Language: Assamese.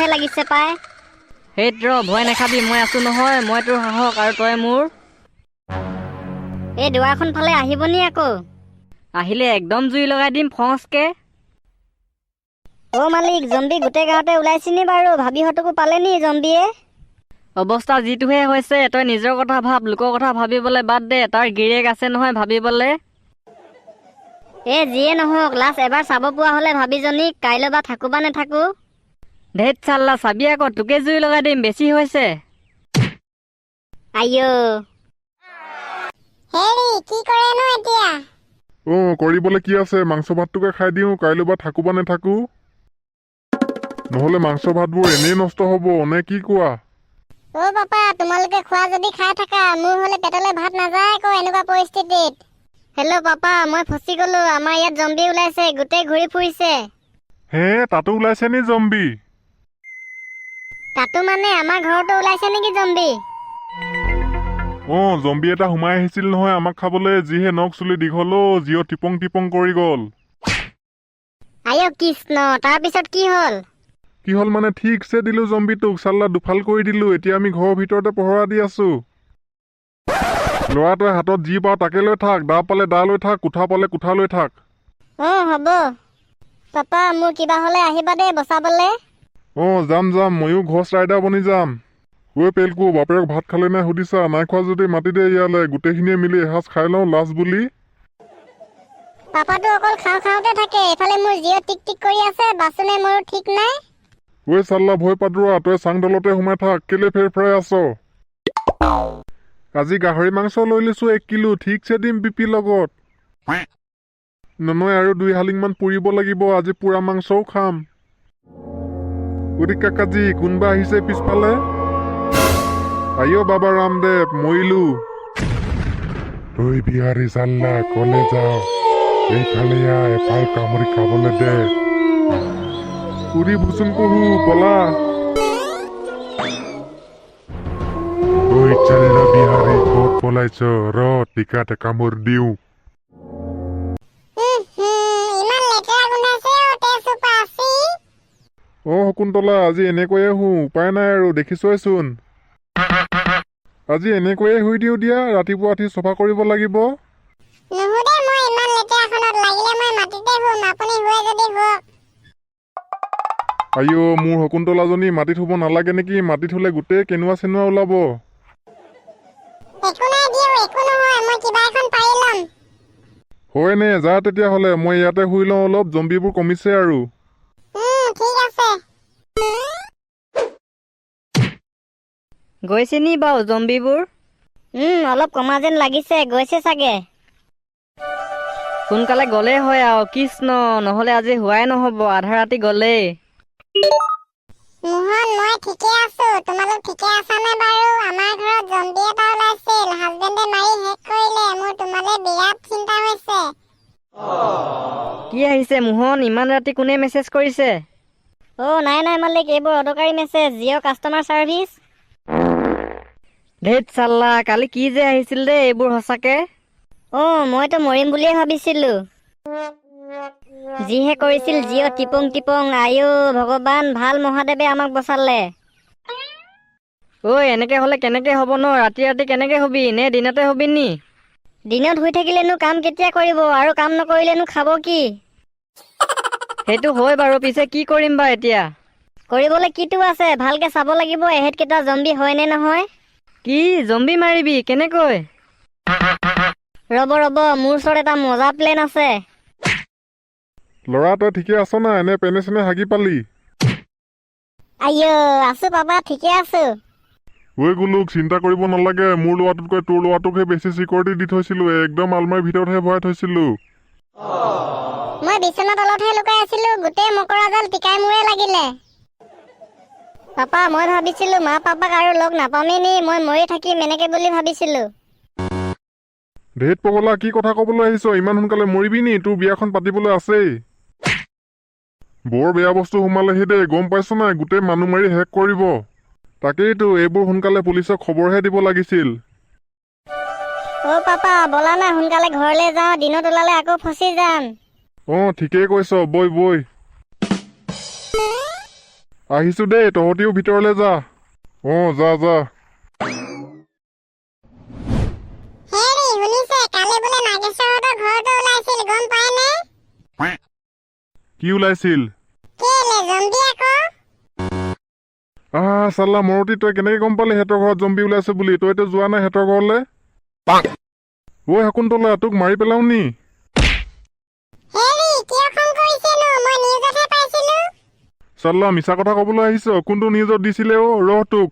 ভয়হে লাগিছে পায়। হেইত ৰ ভয় নাখাবি, মই আছো নহয়, মই তোৰ সাহস আৰু তই মোৰ। এই দুৱাৰখন ফালে আহিবনি আকৌ? আহিলে একদম জুই লগাই দিম ফচকে। মালিক, জম্বি গোটেই গাঁৱতে ওলাইছিনি বাৰু? ভাবিহঁতকো পালেনি জম্বিয়ে? অৱস্থা যিটোহে হৈছে, তই নিজৰ কথা ভাব, লোকৰ কথা ভাবিবলৈ বাদ দে। তাৰ গিৰিয়েক আছে নহয় ভাবিবলৈ। যিয়ে নহওক, লাষ্ট এবাৰ চাব পোৱা হলে ভাবিজনীক, কাইলৈ বা থাকো বা নেথাকো। ধেত চাল্লা, চাবি আকৌ, তোকে জুই লগাই দিম, বেছি হৈছে। আইঅ। হেৰি কি কৰেনো এতিয়া? কৰিবলৈ কি আছে, মাংস ভাতটোকে খাই দিওঁ, কাইলৈ বা থাকো বা নেথাকো। নহলে মাংস ভাতবোৰ এনেই নষ্ট হব, নে কি কোৱা? পাপা, তোমালোকে খোৱা যদি খাই থাকা, মোৰ হলে পেটলৈ ভাত নাযায় আকৌ এনেকুৱা পৰিস্থিতিত। হেল্ল' পাপা, মই ফচি গলো। আমাৰ ইয়াত জম্বি ওলাইছে, গোটেই ঘূৰি ফুৰিছে। হে, তাতো ওলাইছে নি জম্বি? তাতো মানে আমাৰ ঘৰতো ওলাইছে নেকি জম্বি? জম্বি এটা সোমাই আহিছিল নহয় আমাক খাবলৈ, যিহে নখ চুলি দীঘল, জিঅ টিপং টিপং কৰি গল। আইঅ কৃষ্ণ, তাৰপিছত কি হল? কি হল মানে, ঠিকছে দিলো জম্বিটোক, চাল্লা দুফাল কৰি দিলো। এতিয়া আমি ঘৰৰ ভিতৰতে পহৰা দি আছো। ল'ৰাটোৱে হাতত যি পাওঁ তাকে লৈ থাক, দা পালে দা লৈ থাক, কুঠা পালে কুঠা লৈ থাক। হ'ব। পাপা, মোৰ কিবা হলে আহিবা দেই বচাবলে। যাম যাম, ময়ো ঘোষ ৰাইডাৰ বনি যাম। পেলকু, বাপেৰক ভাত খালে নাই সুধিছা? নাই খোৱা যদি মাতি দে ইয়ালে, গোটেইখিনিয়ে মিলি এসাঁজ খাই লওঁ লাজ বুলি। পাপাটো অকল খাওঁ খাওঁতে থাকে, এফালে মোৰ জিঅ টিক টিক কৰি আছে, বাচনে মোৰো ঠিক নাই। চাল্লা ভয় পাতৰুৱা, তই চাংডলতে সোমাই থাক, কেলে ফেৰ ফেৰাই আছ? আজি গাহৰি মাংস লৈ লৈছো 1 কিলো, ঠিকছে দিম পিপি লগত। ননয় আৰু 2 হালিংমান পুৰিব লাগিব, আজি পুৰা মাংসও খাম। কাকাজি, কোনবা আহিছে পিছফালে? আইঅ বাবা ৰামদেৱ, মৰিলো। বিহাৰী চাল্লা, কলে যাও? এইফালে এফাল কামুৰি খাবলৈ দে। পুৰি ভুচুং পহু, পলা। চাল্লা বিহাৰী, ক'ত পলাইছ? ৰ টিকাতে কামুৰ দিও। ইমান লেতেৰা গোন্ধাইছে তেজোপা আছি। শকুন্তলা, আজি এনেকৈয়ে শু, উপায় নাই আৰু, দেখিছইচোন। আজি এনেকৈয়ে শুই দিও দিয়া, ৰাতিপুৱা উঠি চফা কৰিব লাগিব। নুহু দে, মই ইমান লেতেৰাখনত, লাগিলে মই মাটিতে শুম, আপুনি শুৱে যদি শুৱক। আইঅ, মোৰ শকুন্তলাজনী মাটিত শুব নালাগে নেকি? মাটিত শুলে গোটেই কেনুৱা চেনুৱা ওলাব। একো নাই দিয়ক, একো নহয়, মই কিবা এখন পাৰি লম। হয় নে? যা তেতিয়াহলে, মই ইয়াতে শুই লওঁ অলপ, জম্বিবোৰ কমিছে আৰু। ঠিক আছে। গৈছে নি বাৰু জম্বিবোৰ? অলপ কমা যেন লাগিছে, গৈছে চাগে। সোনকালে গলেই হয় আৰু, কৃষ্ণ, নহলে আজি হোৱাই নহব, আধা ৰাতি গলেই। মোহন, মই ঠিকে আছো, তোমালোক ঠিকে আছানে বাৰু? আমাৰ ঘৰত জম্বি এটা ওলাইছিল, হাজবেণ্ডে মাৰি শেষ কৰিলে, মোৰ তোমালে বিৰাট চিন্তা হৈছে। কি আহিছে মোহন, ইমান ৰাতি কোনে মেছেজ কৰিছে? নাই মালিক, এইবোৰ অদৰকাৰী মেছেজ, জিঅ কাষ্টমাৰ চাৰ্ভিচ। ধেত চাল্লা, কালি কি যে আহিছিল দেই এইবোৰ সঁচাকে। মইতো মৰিম বুলিয়ে ভাবিছিলো। যিহে কৰিছিল জিঅ টিপং টিপং, আইঅ ভগৱান, ভাল মহাদেৱে আমাক বচালে। এনেকে হলে কেনেকে হব ন? ৰাতি ৰাতি কেনেকে হবি? নে দিনতে হবি নি? দিনত শুই থাকিলেনো কাম কেতিয়া কৰিব, আৰু কাম নকৰিলেনো খাব কি? সেইটো হয় বাৰু, পিছে কি কৰিম বা এতিয়া? কৰিবলৈ কিটো আছে, ভালকে চাব লাগিব এহেঁতকেইটা জম্বি হয় নে নহয়। কি জম্বি মাৰিবি? কেনেকৈ? ৰব, মোৰ ওচৰত এটা মজা প্লেন আছে। ল'ৰা, তই ঠিকে আছ না? এনে পেনে চেনে হাগি পালি? আইঅ, আছো পাপা, ঠিকে আছো। গুলুক, চিন্তা কৰিব নালাগে, মোৰ ল'ৰাটোতকৈ তোৰ ল'ৰাটোকহে বেছি চিকিউৰিটি দি থৈছিলো, একদম আলমাৰীৰ ভিতৰতহে ভৰাই থৈছিলো। মই বিচনা তলতহে লুকাই আছিলো, গোটেই মকৰা জাল টিকাই মূৰে লাগিলে। পাপা, মই ভাবিছিলো মা পাপাক আৰু লগ নাপামেই নি, মই মৰি থাকিম এনেকে বুলি ভাবিছিলো। ধেত পগলা, কি কথা কবলৈ আহিছ? ইমান সোনকালে মৰিবি নি? তোৰ বিয়াখন পাতিবলৈ আছেই। বৰ বেয়া বস্তু সোমালেহি দেই, গম পাইছ নাই? গোটেই মানুহ মাৰি শেষ কৰিব। তাকেইতো, এইবোৰ সোনকালে পুলিচক খবৰহে দিব লাগিছিল। পাপা, বলা না সোনকালে ঘৰলে যাওঁ, দিনত ওলালে আকৌ ফচি যাম। ঠিকেই কৈছ, বই। আহিছো দেই, তহঁতিও ভিতৰলৈ যা। যা যা। হেৰি শুনিছে, কালি বোলে নাগেশ্বৰহঁতৰ ঘৰতো ওলাইছিল, গম পায়নে? কি ওলাইছিল? কেলে জম্বি আকৌ। চাল্লা মৰতি, তই কেনেকে গম পালি সিহঁতৰ ঘৰত জম্বি ওলাইছে বুলি? তইতো যোৱা নাই সিহঁতৰ ঘৰলে? শাকুন্তলা, তোক মাৰি পেলাও নি? হেৰি কিয় খং কৰিছেনো? মই নিউজতহে পাইছিলো। চাল্লা মিছা কথা কবলৈ আহিছ। কোনটো নিউজত দিছিলে ৰহ তোক।